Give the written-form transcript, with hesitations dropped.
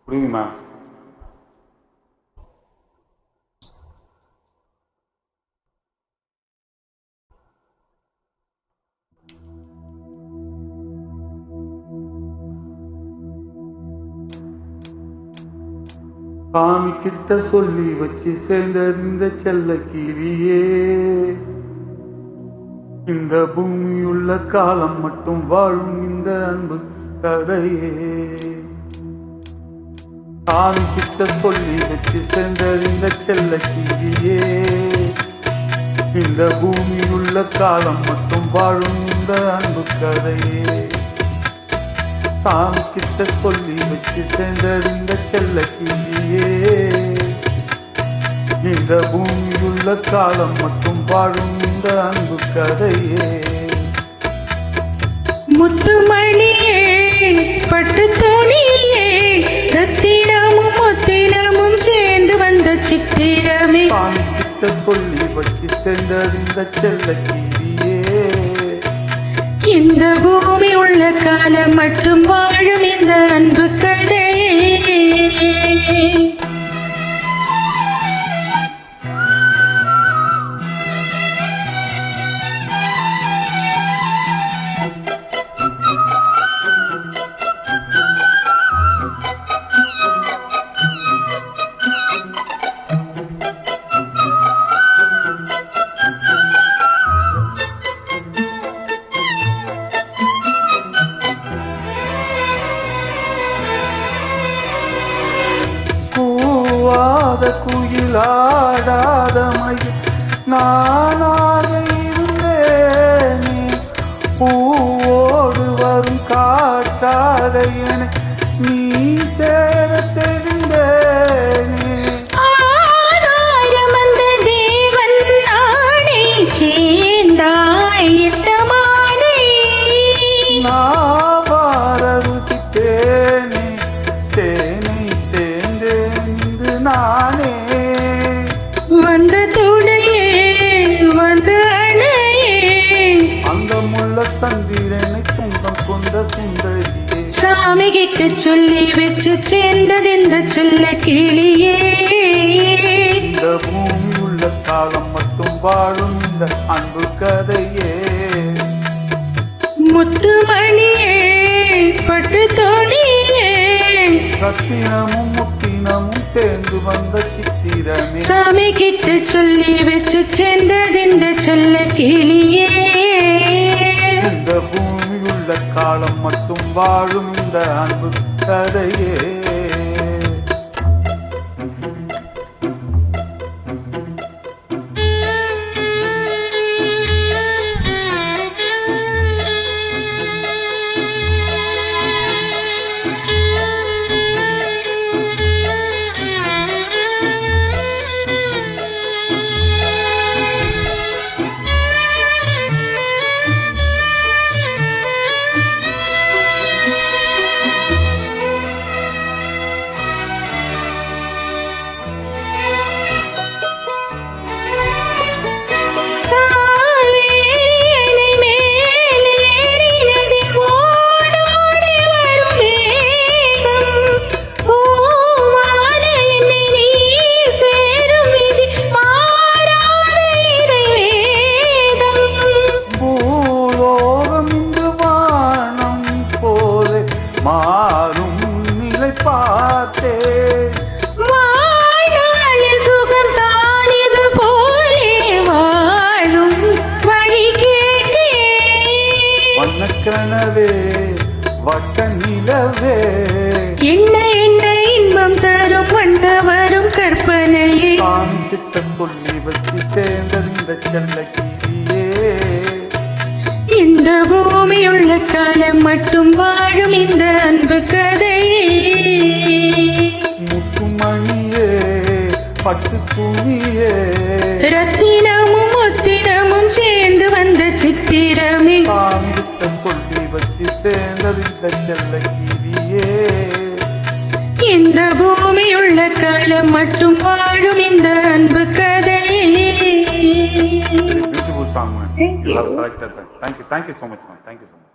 புரியுதுமா? சாமி கிட்ட சொல்லி வச்சு சேர்ந்த செல்ல கீரியே, இந்த பூமியுள்ள காலம் மட்டும் வாழும் இந்த அன்பு கதையே. சாமி கிட்ட சொல்லி வச்சு சேர்ந்த செல்ல கீரியே, இந்த பூமியுள்ள காலம் மட்டும் வாழும் இந்த அன்பு கதையே. சாமி கிட்ட சொல்லி வச்சு சேர்ந்த செல்ல கீரியே, இந்த பூமியுள்ள காலம் மட்டும் வாழும் இந்த அன்பு கதையே. முத்துமணியே பட்டு தோணியே, ரத்தினமும் முத்தினமும் சேர்ந்து வந்த சித்திரமே. சாமி கிட்ட சொல்லி வச்சு சேர்ந்த செல்ல கீரியே, இந்த பூமி உள்ள காலம் மட்டும் வாழும் இந்த அன்பு கதையே. குயிலாடாத மயில் நானாக இருந்தேனே, பூவோடு வரும் காட்டாக என நீ சேர தெரிந்தேனே. ஆதாரமந்த தேவன் நானே, சேர்ந்தாய் எத்தமானே. நான் வார ருசித்தேனே, தேனை தேர்ந்தேன் இன்று நானே. வந்த துணையே வந்து அணையே, அந்த முள்ள தந்திரனை சொந்தம் கொண்ட சுந்தரியே. சாமி கிட்ட சொல்லி வச்சு சேர்ந்தது இந்த செல்ல கிளியே. இந்த பூமி உள்ள காலம் மட்டும் வாழும் இந்த அன்பு கதையே. முத்துமணியே பட்டு தோணியே, ரத்தினமும் முத்தினமும் சேர்ந்து வந்த சித்திரமே. சாமி கிட்ட சொல்லி வச்சு சேர்ந்தது இந்த செல்ல கிளியே. இந்த பூமி உள்ள காலம் மட்டும் வாழும் இந்த அன்பு கதையே. மாறும் நிலை பார்த்தே, வாழ்நாளில் சுகம் தான் இது போலே வாழும் வழி கேட்டே. வண்ணக்கனவே வட்ட நிலவே, என்ன என்ன இன்பம் தரும் வண்ட வரும் கற்பனையே. சாமி கிட்ட சொல்லி வச்சு சேர்ந்த செல்ல கீரியே, இந்த பூமியுள்ள காலம் மட்டும் வாழும் இந்த அன்பு கதையே. முத்துமணியே பட்டு துணியே, ரத்தினமும் முத்தினமும் சேர்ந்து வந்த சித்திரமே. சாமி கிட்ட சொல்லி வச்சு சேர்ந்த செல்ல கீரியே, இந்த பூமியுள்ள காலம் மட்டும் வாழும் இந்த அன்பு கதையே. Beautiful song, man. Thank you. You have selected that. Thank you so much, man. Thank you so much.